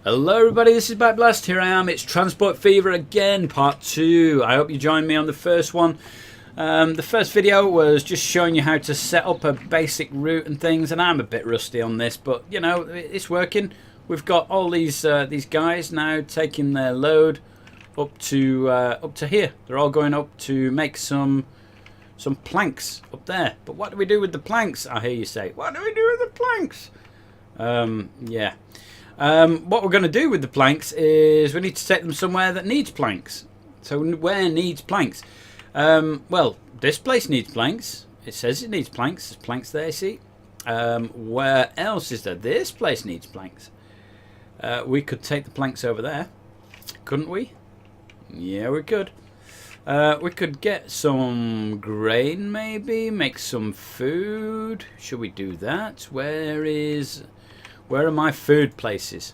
Hello everybody, this is Blast. Here I am, it's Transport Fever again, part 2. I hope you joined me on the first one. The first video was just showing you how to set up a basic route and things, and I'm a bit rusty on this, but you know, it's working. We've got all these guys now taking their load up to here. They're all going up to make some planks up there. But what do we do with the planks? I hear you say, what do we do with the planks? Yeah. What we're going to do with the planks is we need to take them somewhere that needs planks. So where needs planks? Well, this place needs planks. It says it needs planks. There's planks there, see? Where else is there? This place needs planks. We could take the planks over there, couldn't we? Yeah, we could. We could get some grain, maybe. Make some food. Should we do that? Where are my food places?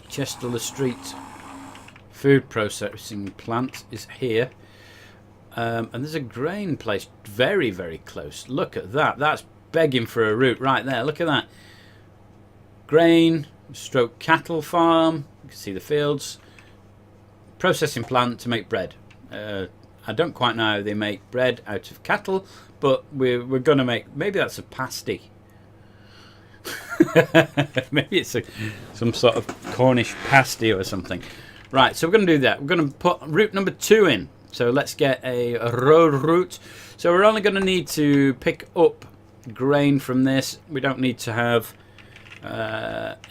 Chester Street food processing plant is here. And there's a grain place very, very close. Look at that. That's begging for a route right there. Look at that. Grain, stroke cattle farm. You can see the fields. Processing plant to make bread. I don't quite know how they make bread out of cattle, but we're going to make... Maybe that's a pasty. Maybe it's some sort of Cornish pasty or something. Right, so we're going to do that. We're going to put route number 2 in. So let's get a road route. So we're only going to need to pick up grain from this. We don't need to have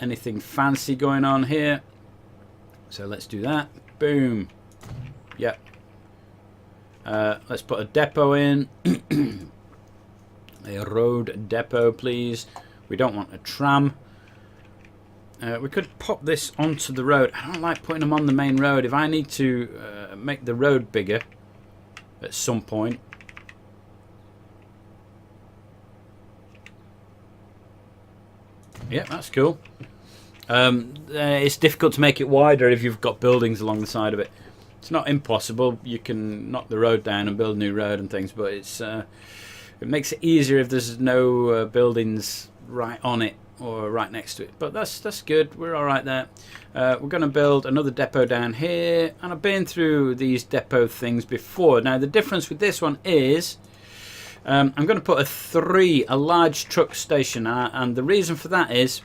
anything fancy going on here. So let's do that. Boom. Yep. Let's put a depot in. A road depot, please. We don't want a tram. We could pop this onto the road. I don't like putting them on the main road. If I need to make the road bigger at some point. Yeah, that's cool. It's difficult to make it wider if you've got buildings along the side of it. It's not impossible. You can knock the road down and build a new road and things, but it makes it easier if there's no buildings right on it or right next to it. But that's good. We're all right there. We're going to build another depot down here, and I've been through these depot things before. Now the difference with this one is I'm going to put a large truck station, and the reason for that is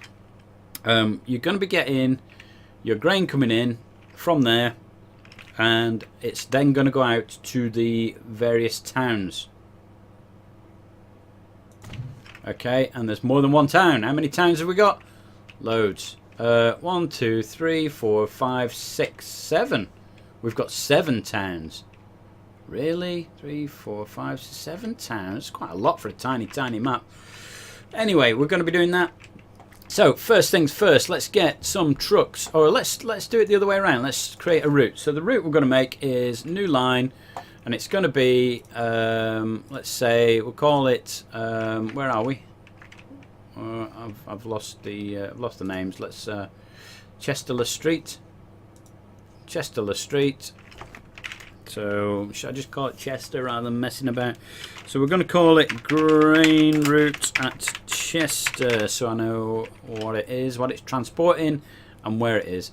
you're going to be getting your grain coming in from there, and it's then going to go out to the various towns. Okay, and there's more than one town. How many towns have we got? Loads. 1, 2, 3, 4, 5, 6, 7. We've got 7 towns. Really? 3, 4, 5, 7 towns. Quite a lot for a tiny, tiny map. Anyway, we're going to be doing that. So first things first, let's get some trucks, or let's do it the other way around. Let's create a route. So the route we're going to make is new line, and it's going to be let's say we'll call it where are we? I've lost the names. Let's Chester Street. Chester Street. So should I just call it Chester rather than messing about? So we're going to call it Grain Route at Chester, so I know what it is, what it's transporting, and where it is.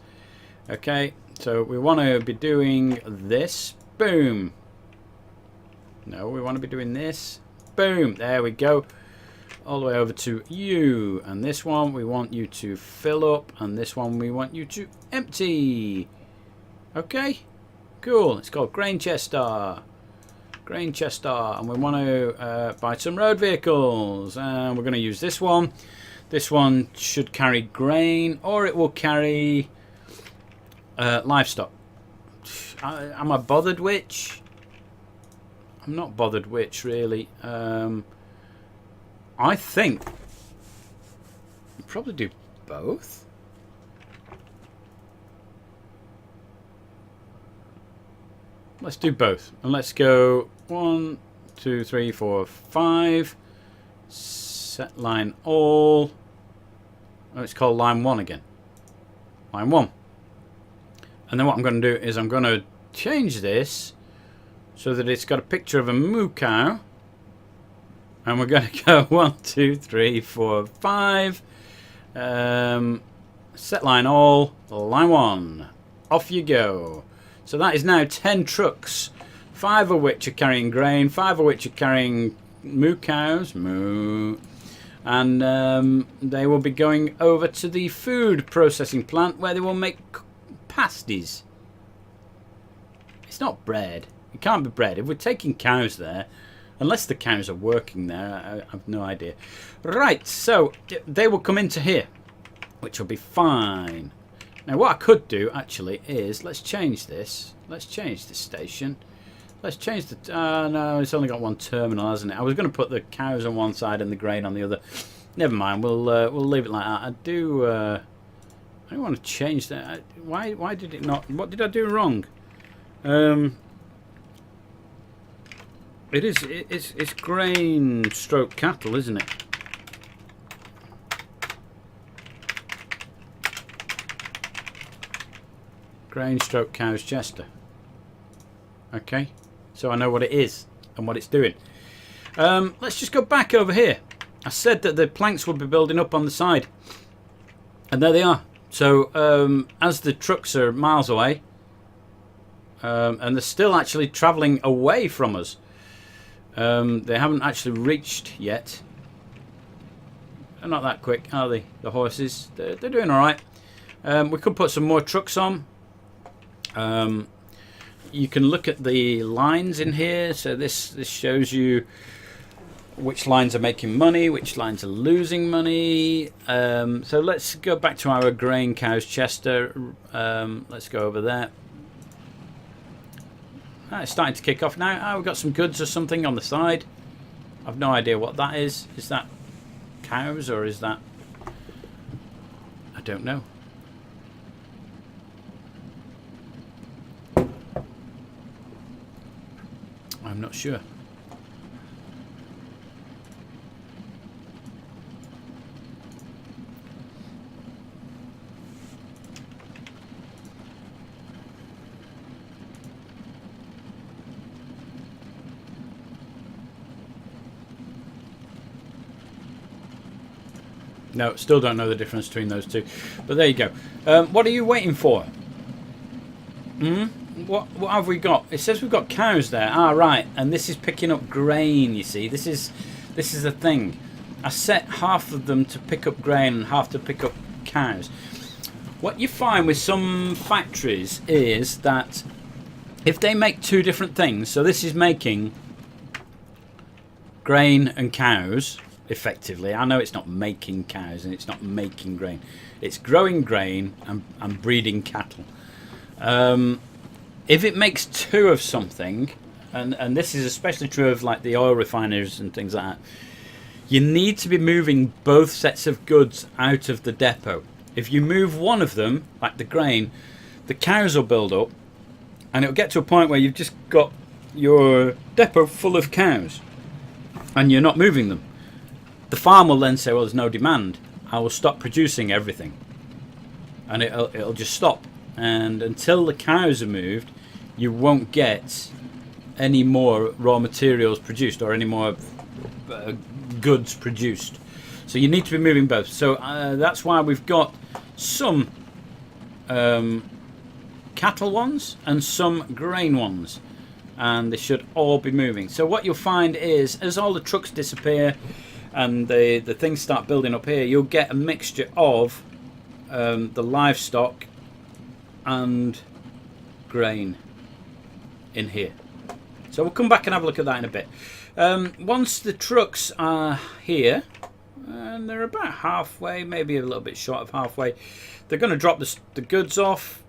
Okay, so we want to be doing this. Boom. No, we want to be doing this. Boom. There we go. All the way over to you. And this one we want you to fill up, and this one we want you to empty. Okay. Cool. It's called Grainchester. Grainchester, and we want to buy some road vehicles, and we're going to use this one. This one should carry grain, or it will carry livestock. Am I bothered which? I'm not bothered which, really. I think we probably do both. Let's do both, and let's go 1, 2, 3, 4, 5. Set line all. Oh, it's called line 1 again. Line 1. And then what I'm going to do is I'm going to change this so that it's got a picture of a moo cow. And we're going to go 1, 2, 3, 4, 5. Set line all, line 1. Off you go. So that is now 10 trucks, 5 of which are carrying grain, 5 of which are carrying moo cows, moo, and they will be going over to the food processing plant where they will make pasties. It's not bread. It can't be bread. If we're taking cows there, unless the cows are working there, I have no idea. Right, so they will come into here, which will be fine. Now what I could do actually is, let's change this. Let's change the station. Let's change the... no, it's only got one terminal, hasn't it? I was going to put the cows on one side and the grain on the other. Never mind, we'll leave it like that. I don't want to change that. Why did it not... What did I do wrong? It's grain stroke cattle, isn't it? Grain stroke cows Chester. Okay, so I know what it is and what it's doing. Let's just go back over here. I said that the planks would be building up on the side, and there they are. So as the trucks are miles away, and they're still actually travelling away from us. They haven't actually reached yet. They're not that quick, are they? The horses, they're doing all right. We could put some more trucks on. You can look at the lines in here. So this shows you which lines are making money, which lines are losing money. So let's go back to our grain cows Chester. Let's go over there. It's starting to kick off now. We've got some goods or something on the side. I've no idea what that is. Is that cows or is that... I don't know. I'm not sure. No, still don't know the difference between those two. But there you go. What are you waiting for? What have we got? It says we've got cows there. Ah, right. And this is picking up grain, you see. This is the thing. I set half of them to pick up grain and half to pick up cows. What you find with some factories is that if they make two different things, so this is making grain and cows, effectively. I know it's not making cows and it's not making grain. It's growing grain and breeding cattle. If it makes two of something, and this is especially true of like the oil refiners and things like that, you need to be moving both sets of goods out of the depot. If you move one of them, like the grain, the cows will build up and it'll get to a point where you've just got your depot full of cows and you're not moving them. The farm will then say, well, there's no demand. I will stop producing everything. And it'll just stop. And until the cows are moved, you won't get any more raw materials produced or any more goods produced. So you need to be moving both. So that's why we've got some cattle ones and some grain ones. And they should all be moving. So what you'll find is, as all the trucks disappear and the things start building up here, you'll get a mixture of the livestock and grain in here. So we'll come back and have a look at that in a bit. Once the trucks are here, and they're about halfway, maybe a little bit short of halfway, they're going to drop the goods off.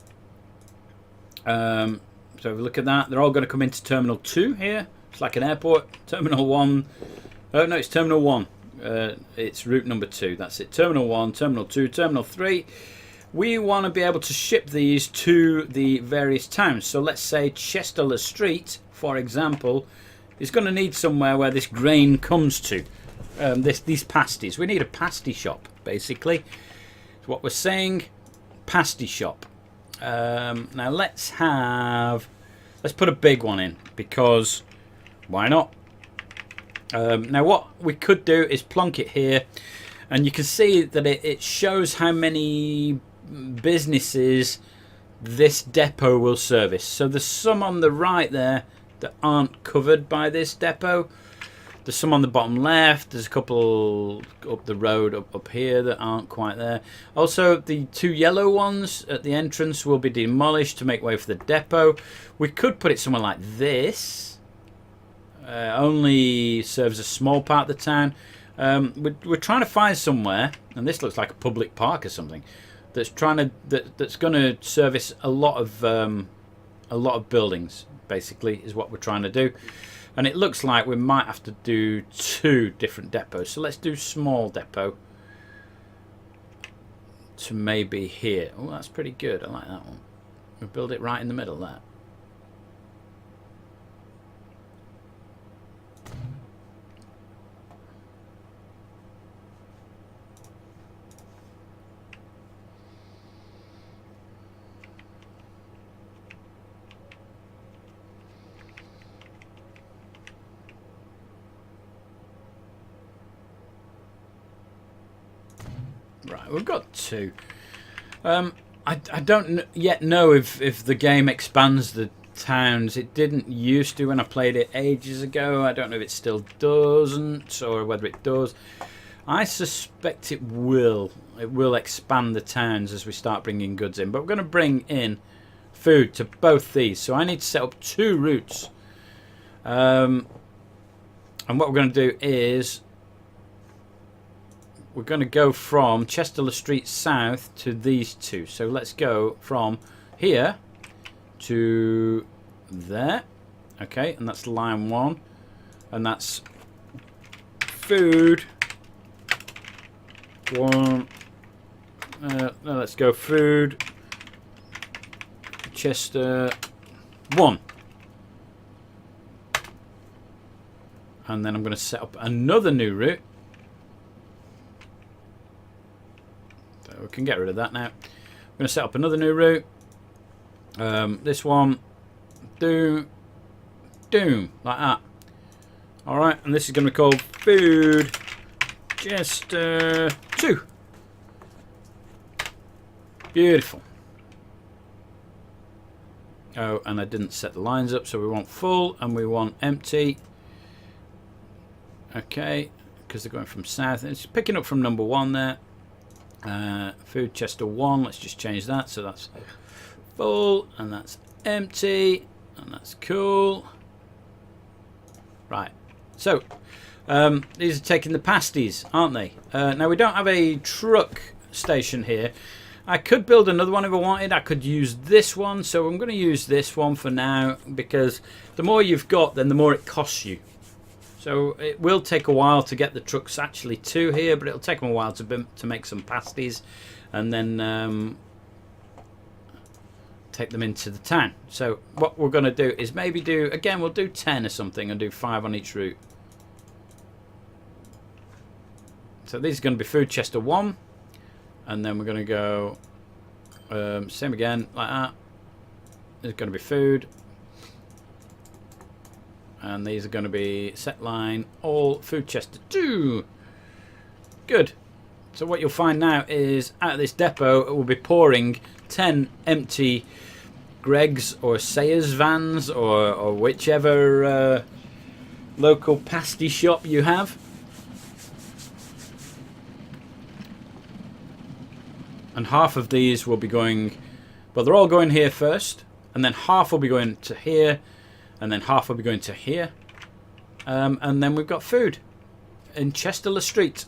So if we look at that, they're all going to come into Terminal 2 here. It's like an airport. Terminal 1. Oh no, it's Terminal 1. It's route number 2. That's it. Terminal 1, Terminal 2, Terminal 3. We want to be able to ship these to the various towns. So let's say Chester Street, for example, is going to need somewhere where this grain comes to. These pasties. We need a pasty shop, basically. That's what we're saying. Pasty shop. Now let's put a big one in, because why not? Now what we could do is plonk it here, and you can see that it shows how many businesses this depot will service. So there's some on the right there that aren't covered by this depot. There's some on the bottom left. There's a couple up the road up here that aren't quite there. Also, the 2 yellow ones at the entrance will be demolished to make way for the depot. We could put it somewhere like this. Only serves a small part of the town. We're trying to find somewhere, and this looks like a public park or something, that's going to service a lot of buildings. Basically, is what we're trying to do. And it looks like we might have to do 2 different depots. So let's do small depot to maybe here. Oh, that's pretty good. I like that one. We build it right in the middle there. Right, we've got 2. I don't yet know if the game expands the towns. It didn't used to when I played it ages ago. I don't know if it still doesn't or whether it does. I suspect it will. It will expand the towns as we start bringing goods in. But we're going to bring in food to both these. So I need to set up 2 routes. And what we're going to do is we're going to go from Chester Street South to these 2. So let's go from here to there. Okay, and that's line 1. And that's food. 1. No, let's go food. Chester 1. And then I'm going to set up another new route. We can get rid of that now. I'm going to set up another new route. This one, doom, like that. All right, and this is going to be called Food Chester 2. Beautiful. Oh, and I didn't set the lines up, so we want full and we want empty. Okay, because they're going from south. It's picking up from number 1 there. Food Chester 1, let's just change that so that's full and that's empty and that's cool. Right, so these are taking the pasties, aren't they? Now we don't have a truck station here. I could build another one if I wanted. I could use this one, so I'm going to use this one for now because the more you've got, then the more it costs you. So it will take a while to get the trucks actually to here, but it'll take them a while to make some pasties and then take them into the town. So what we're going to do is maybe do, again, we'll do 10 or something and do 5 on each route. So this is going to be Food Chester 1. And then we're going to go same again, like that. There's going to be food. And these are going to be set line, all Food Chester 2. Good. So what you'll find now is out of this depot, it will be pouring 10 empty Greg's or Sayers vans or whichever local pasty shop you have. And half of these will be going, well, they're all going here first, and then half will be going to here, and then half will be going to here. And then we've got food. In Chester Street,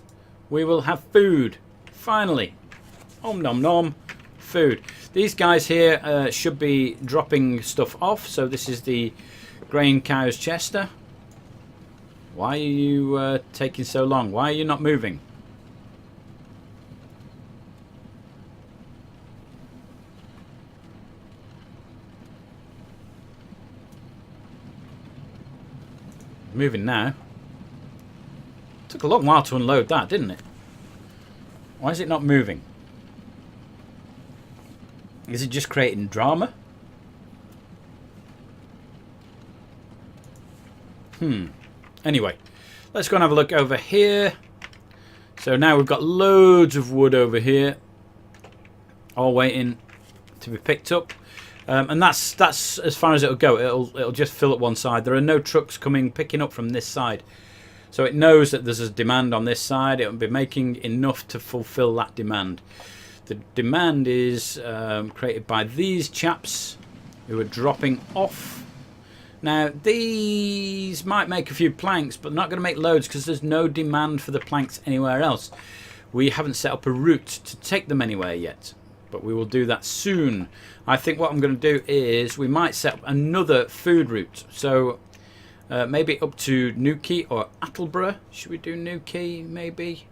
we will have food. Finally. Om nom nom. Food. These guys here should be dropping stuff off. So this is the Grain Cows Chester. Why are you taking so long? Why are you not moving? Moving now. Took a long while to unload that, didn't it? Why is it not moving? Is it just creating drama? Anyway, let's go and have a look over here. So now we've got loads of wood over here. all waiting to be picked up. And that's as far as it'll go. It'll just fill up one side. There are no trucks picking up from this side. So it knows that there's a demand on this side. It'll be making enough to fulfill that demand. The demand is created by these chaps who are dropping off. Now, these might make a few planks, but not going to make loads because there's no demand for the planks anywhere else. We haven't set up a route to take them anywhere yet, but we will do that soon. I think what I'm going to do is we might set up another food route. So maybe up to Newquay or Attleborough. Should we do Newquay maybe?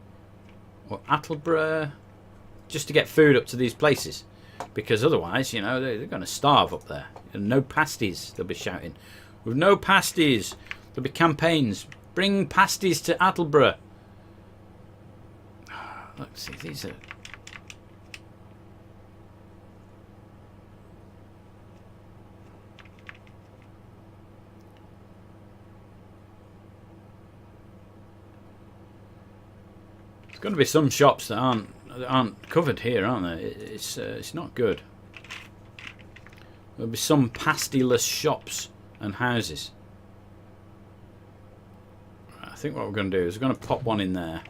Or Attleborough? Just to get food up to these places. Because otherwise, you know, they're going to starve up there. And no pasties, they'll be shouting. With no pasties, there'll be campaigns. Bring pasties to Attleborough. Let's see, these are... There's going to be some shops that aren't covered here, aren't there? It's not good. There'll be some pastyless shops and houses. I think what we're going to do is we're going to pop one in there,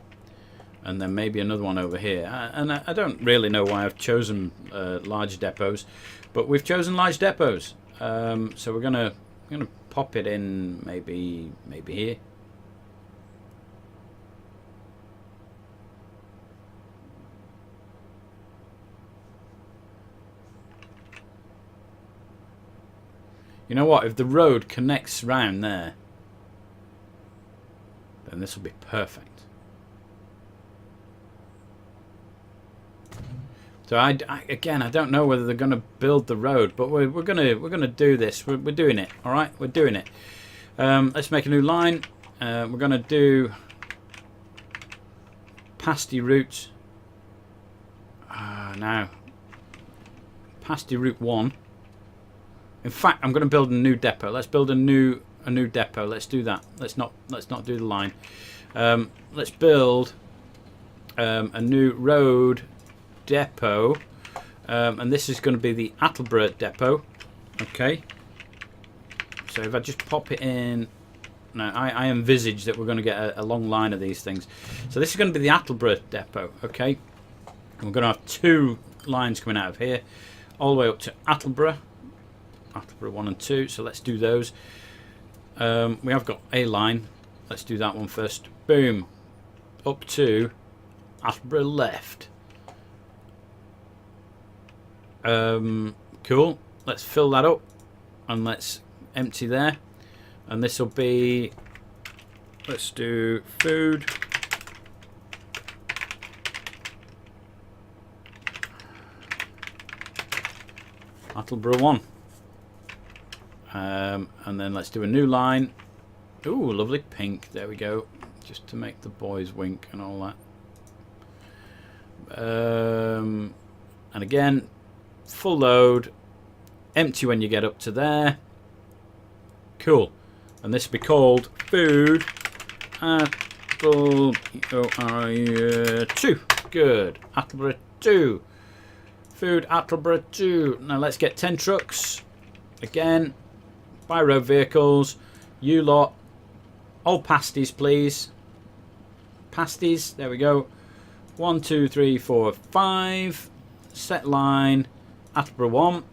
and then maybe another one over here. And I don't really know why I've chosen large depots, but we've chosen large depots. So we're gonna pop it in maybe here. You know what? If the road connects round there, then this will be perfect. So again, I don't know whether they're going to build the road, but we're gonna do this. We're doing it. All right, we're doing it. Let's make a new line. We're going to do pasty route. Now, pasty route 1. In fact, I'm going to build a new depot. Let's build a new depot. Let's do that. Let's not do the line. Let's build a new road depot, and this is going to be the Attleborough depot. Okay. So if I just pop it in, now I envisage that we're going to get a long line of these things. So this is going to be the Attleborough depot. Okay. And we're going to have 2 lines coming out of here, all the way up to Attleborough. Attleborough 1 and 2, so let's do those. We have got a line. Let's do that one first. Boom. Up to Attleborough left. Cool. Let's fill that up and let's empty there. And this will be, let's do food. Attleborough 1. And then let's do a new line. Ooh, lovely pink. There we go. Just to make the boys wink and all that. And again, full load. Empty when you get up to there. Cool. And this will be called Food Attleborough 2. Good. Attleborough 2. Food Attleborough 2. Now let's get 10 trucks. Again, by road vehicles. You lot. All pasties, please. Pasties. There we go. 1, 2, 3, 4, 5. Set line. Attleborough 1.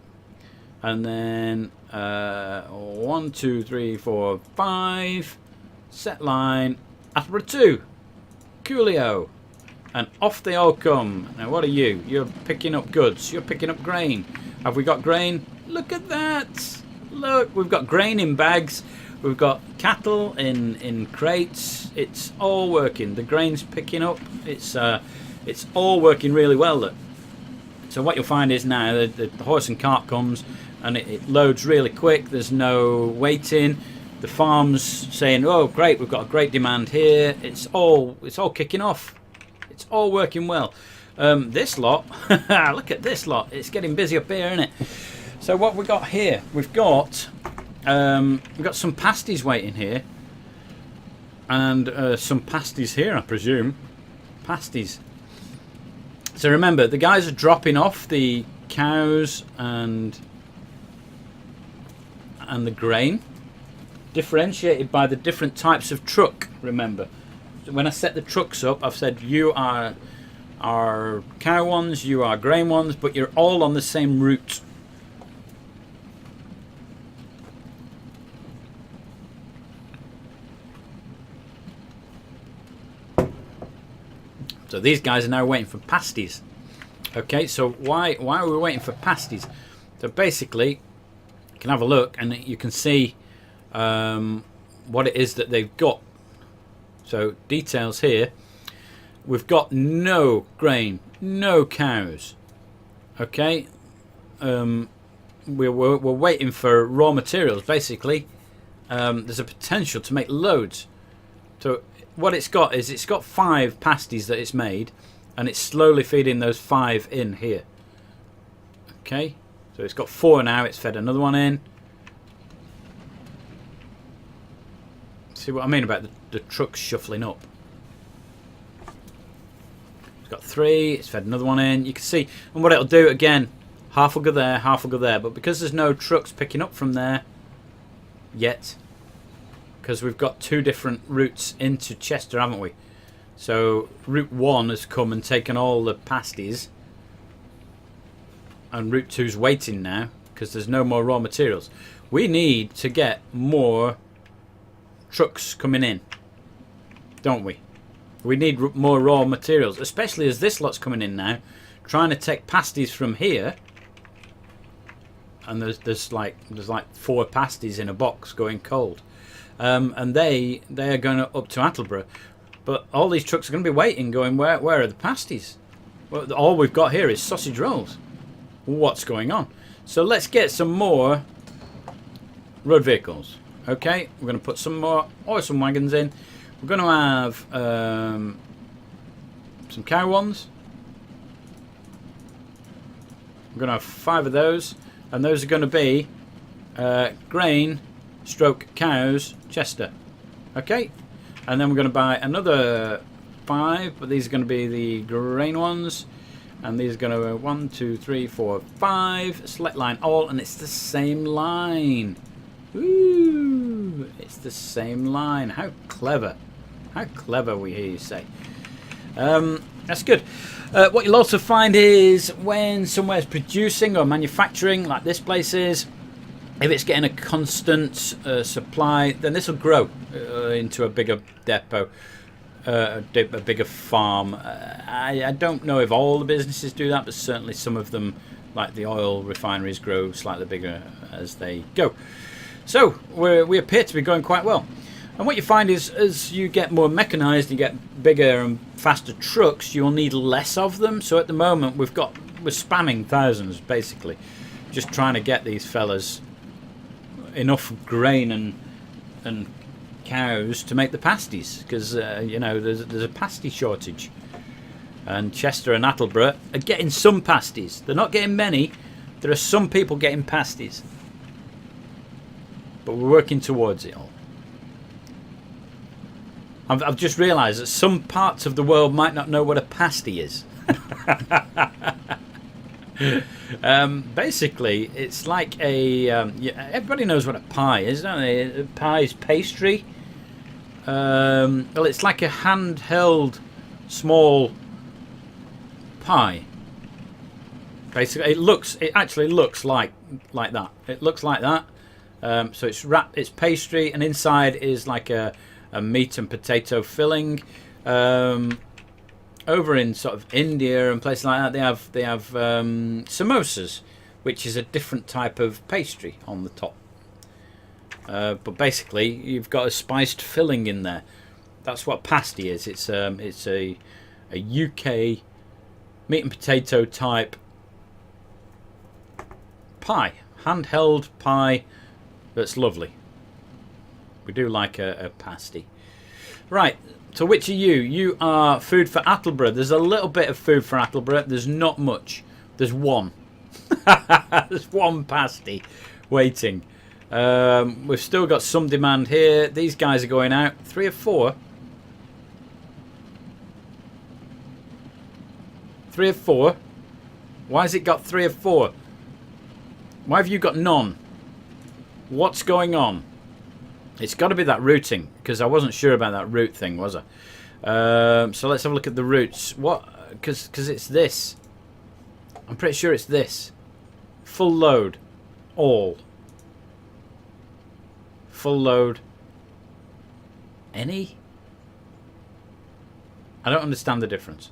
And then 1, 2, 3, 4, 5. Set line. Attleborough 2. Coolio. And off they all come. Now what are you? You're picking up goods. You're picking up grain. Have we got grain? Look at that. Look, we've got grain in bags. We've got cattle in crates. It's all working. The grain's picking up. It's all working really well. Look. So what you'll find is now the horse and cart comes and it loads really quick. There's no waiting. The farm's saying, "Oh, great! We've got a great demand here." It's all kicking off. It's all working well. This lot, look at this lot. It's getting busy up here, isn't it? So what we got here? We've got some pasties waiting here, and some pasties here, I presume. Pasties. So remember, the guys are dropping off the cows and the grain, differentiated by the different types of truck. Remember, when I set the trucks up, I've said you are cow ones, you are grain ones, but you're all on the same route. So these guys are now waiting for pasties. Okay, so why are we waiting for pasties? So basically, you can have a look and you can see what it is that they've got. So details here. We've got no grain, no cows. Okay, we're waiting for raw materials. Basically, there's a potential to make loads. So what it's got is it's got 5 pasties that it's made, and it's slowly feeding those 5 in here. Okay, so it's got 4 now. It's fed another one in. See what I mean about the trucks shuffling up? It's got 3. It's fed another one in. You can see, and what it'll do again, half will go there, half will go there. But because there's no trucks picking up from there yet, because we've got 2 different routes into Chester, haven't we? So route 1 has come and taken all the pasties, and route 2's waiting now because there's no more raw materials. We need to get more trucks coming in, don't we? We need more raw materials, especially as this lot's coming in now, trying to take pasties from here. And there's like 4 pasties in a box going cold. And they are going up to Attleborough, but all these trucks are going to be waiting, going, where are the pasties? Well, all we've got here is sausage rolls. What's going on? So let's get some more road vehicles. Okay, we're going to put some more awesome wagons in. We're going to have some cow ones. We're going to have 5 of those, and those are going to be grain stroke cows Chester. Okay, and then we're going to buy another 5, but these are going to be the grain ones, and these are going to 1 2 3 4 5 select line all, and it's the same line. Ooh, it's the same line. How clever we hear you say. That's good. What you'll also find is when somewhere's producing or manufacturing, like this place is, if it's getting a constant supply, then this will grow into a bigger depot, a bigger farm. I don't know if all the businesses do that, but certainly some of them, like the oil refineries, grow slightly bigger as they go. So we appear to be going quite well. And what you find is, as you get more mechanised, you get bigger and faster trucks, you'll need less of them. So at the moment, we're spamming thousands, basically, just trying to get these fellas enough grain and cows to make the pasties, because you know, there's a pasty shortage, and Chester and Attleborough are getting some pasties. They're not getting many. There are some people getting pasties, but we're working towards it all. I've just realised that some parts of the world might not know what a pasty is. Basically, it's like a everybody knows what a pie is, don't they? A pie is pastry. Well, it's like a handheld small pie. Basically, it actually looks like that. It looks like that. So it's wrapped, it's pastry, and inside is like a meat and potato filling. Over in sort of India and places like that, they have samosas, which is a different type of pastry on the top. But basically, you've got a spiced filling in there. That's what pasty is. It's a UK meat and potato type pie, handheld pie. That's lovely. We do like a pasty. Right. So which are you? You are food for Attleborough. There's a little bit of food for Attleborough. There's not much. There's one. There's one pasty waiting. We've still got some demand here. These guys are going out. 3 or 4. 3 of 4. Why has it got 3 of 4? Why have you got none? What's going on? It's got to be that routing, because I wasn't sure about that route thing, was I? So let's have a look at the routes. What? Because it's this. I'm pretty sure it's this. Full load. All. Full load. Any? I don't understand the difference.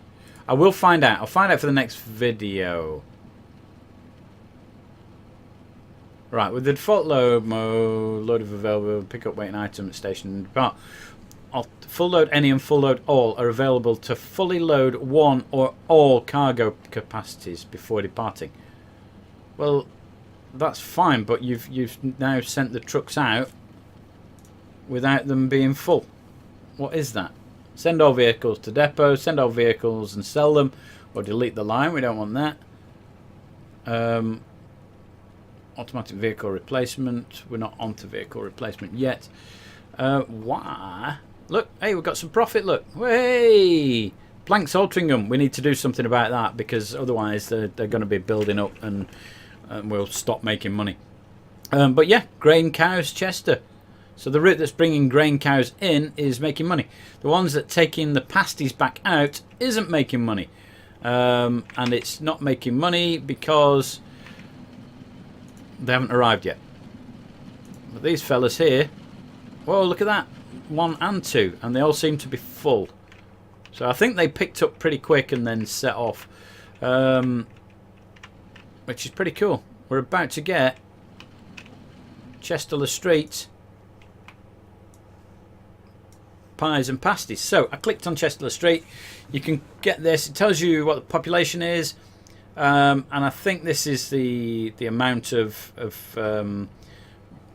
I will find out. I'll find out for the next video. Right, with the default load mode, load of available, pick up waiting item at station. But full load any and full load all are available to fully load one or all cargo capacities before departing. Well, that's fine, but you've now sent the trucks out without them being full. What is that? Send all vehicles to depot, send all vehicles and sell them, or delete the line. We don't want that. Automatic vehicle replacement. We're not onto vehicle replacement yet. Why? Look, hey, we've got some profit. Look, hey, Blank's altering them. We need to do something about that, because otherwise they're going to be building up and we'll stop making money. But yeah, grain cows, Chester. So the route that's bringing grain cows in is making money. The ones that taking the pasties back out isn't making money. And it's not making money because they haven't arrived yet. But these fellas here, whoa, look at that. 1 and 2, and they all seem to be full. So I think they picked up pretty quick and then set off. Which is pretty cool. We're about to get Chester Street pies and pasties. So I clicked on Chester Street. You can get this. It tells you what the population is. And I think this is the amount of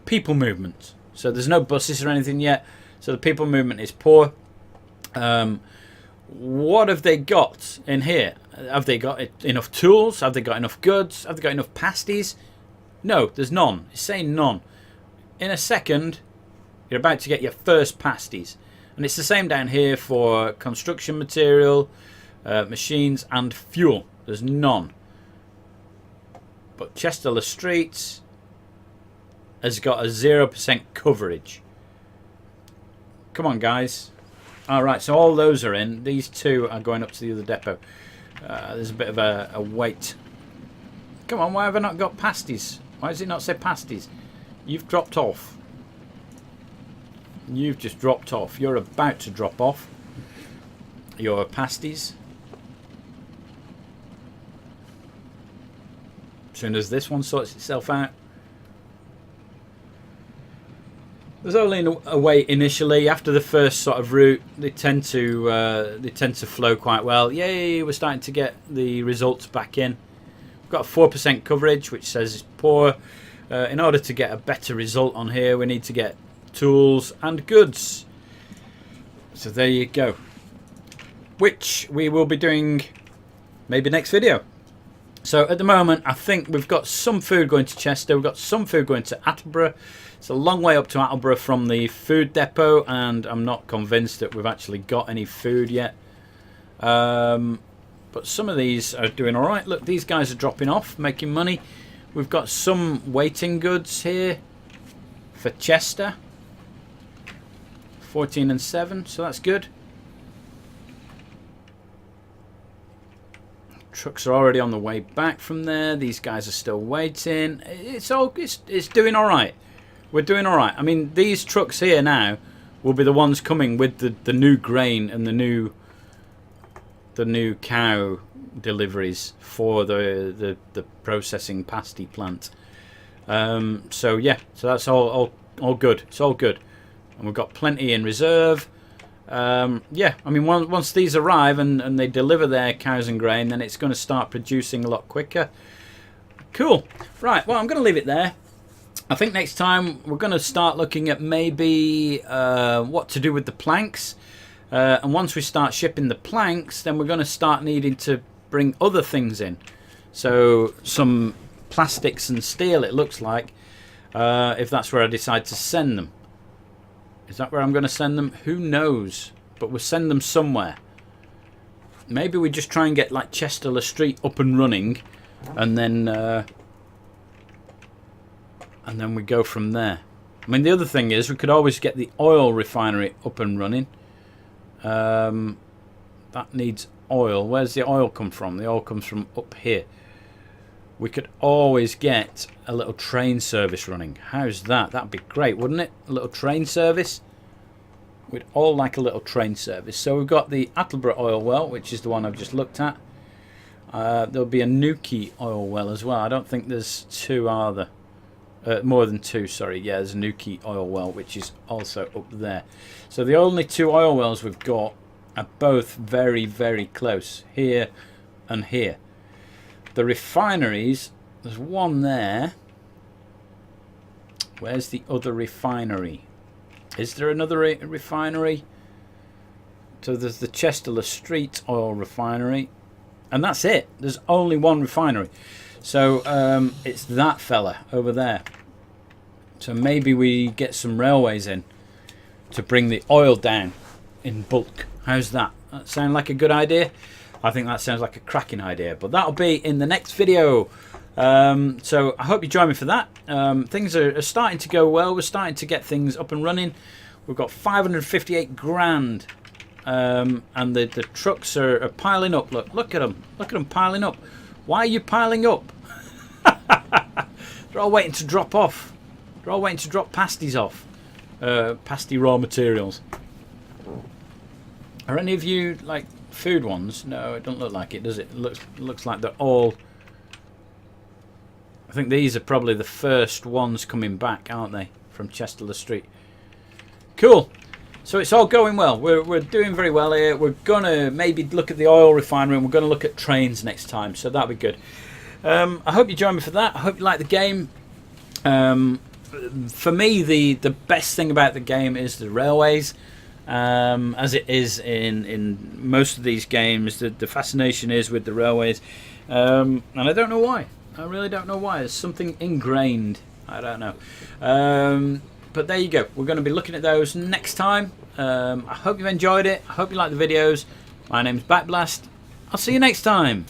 people movement. So there's no buses or anything yet. So the people movement is poor. What have they got in here? Have they got enough tools? Have they got enough goods? Have they got enough pasties? No, there's none. It's saying none. In a second, you're about to get your first pasties. And it's the same down here for construction material, machines and fuel. There's none. But Chester Street has got a 0% coverage. Come on, guys. Alright, so all those are in. These two are going up to the other depot. There's a bit of a wait. Come on, why have I not got pasties? Why does it not say pasties? You've dropped off. You've just dropped off. You're about to drop off. Your pasties. As soon as this one sorts itself out. There's only a wait initially. After the first sort of route, they tend to flow quite well. Yay! We're starting to get the results back in. We've got a 4% coverage, which says it's poor. In order to get a better result on here, we need to get tools and goods. So there you go. Which we will be doing maybe next video. So at the moment, I think we've got some food going to Chester. We've got some food going to Attleborough. It's a long way up to Attleborough from the food depot, and I'm not convinced that we've actually got any food yet. But some of these are doing all right. Look, these guys are dropping off, making money. We've got some waiting goods here for Chester. 14 and 7, so that's good. Trucks are already on the way back from there. These guys are still waiting. It's doing all right. We're doing all right. I mean, these trucks here now will be the ones coming with the new grain and the new cow deliveries for the processing pasty plant. So yeah, so that's all good. It's all good, and we've got plenty in reserve. Yeah, I mean, once these arrive and they deliver their cows and grain, then it's going to start producing a lot quicker. Cool. Right, well, I'm going to leave it there. I think next time we're going to start looking at maybe what to do with the planks. And once we start shipping the planks, then we're going to start needing to bring other things in. So some plastics and steel, it looks like, if that's where I decide to send them. Is that where I'm going to send them? Who knows? But we'll send them somewhere. maybe we just try and get like Chester Street up and running, and then we go from there. I mean, the other thing is we could always get the oil refinery up and running. That needs oil. Where's the oil come from? The oil comes from up here. We could always get a little train service running. How's that? That'd be great, wouldn't it? A little train service. We'd all like a little train service. So we've got the Attleborough oil well, which is the one I've just looked at. There'll be a Newquay oil well as well. I don't think there's two, are there? More than two, sorry. Yeah, there's a Newquay oil well, which is also up there. So the only two oil wells we've got are both very, very close. Here and here. The refineries, there's one there. Where's the other refinery? Is there another refinery? So there's the Chester Street oil refinery. And that's it. There's only one refinery. So it's that fella over there. So maybe we get some railways in to bring the oil down in bulk. How's that? That sound like a good idea? I think that sounds like a cracking idea. But that'll be in the next video. So I hope you join me for that. Things are starting to go well. We're starting to get things up and running. We've got 558 grand. And the trucks are piling up. Look at them. Look at them piling up. Why are you piling up? They're all waiting to drop off. They're all waiting to drop pasties off. Pasty raw materials. Are any of you like food ones? No, it doesn't look like it, does it? It looks like they're all... I think these are probably the first ones coming back, aren't they? From Chester Street. Cool. So it's all going well. We're doing very well here. We're going to maybe look at the oil refinery, and we're going to look at trains next time. So that'll be good. I hope you join me for that. I hope you like the game. For me, the best thing about the game is the railways. As it is in most of these games, the fascination is with the railways. And I don't know why. I really don't know why. There's something ingrained. I don't know. But there you go. We're going to be looking at those next time. I hope you've enjoyed it. I hope you like the videos. My name's Backblast. I'll see you next time.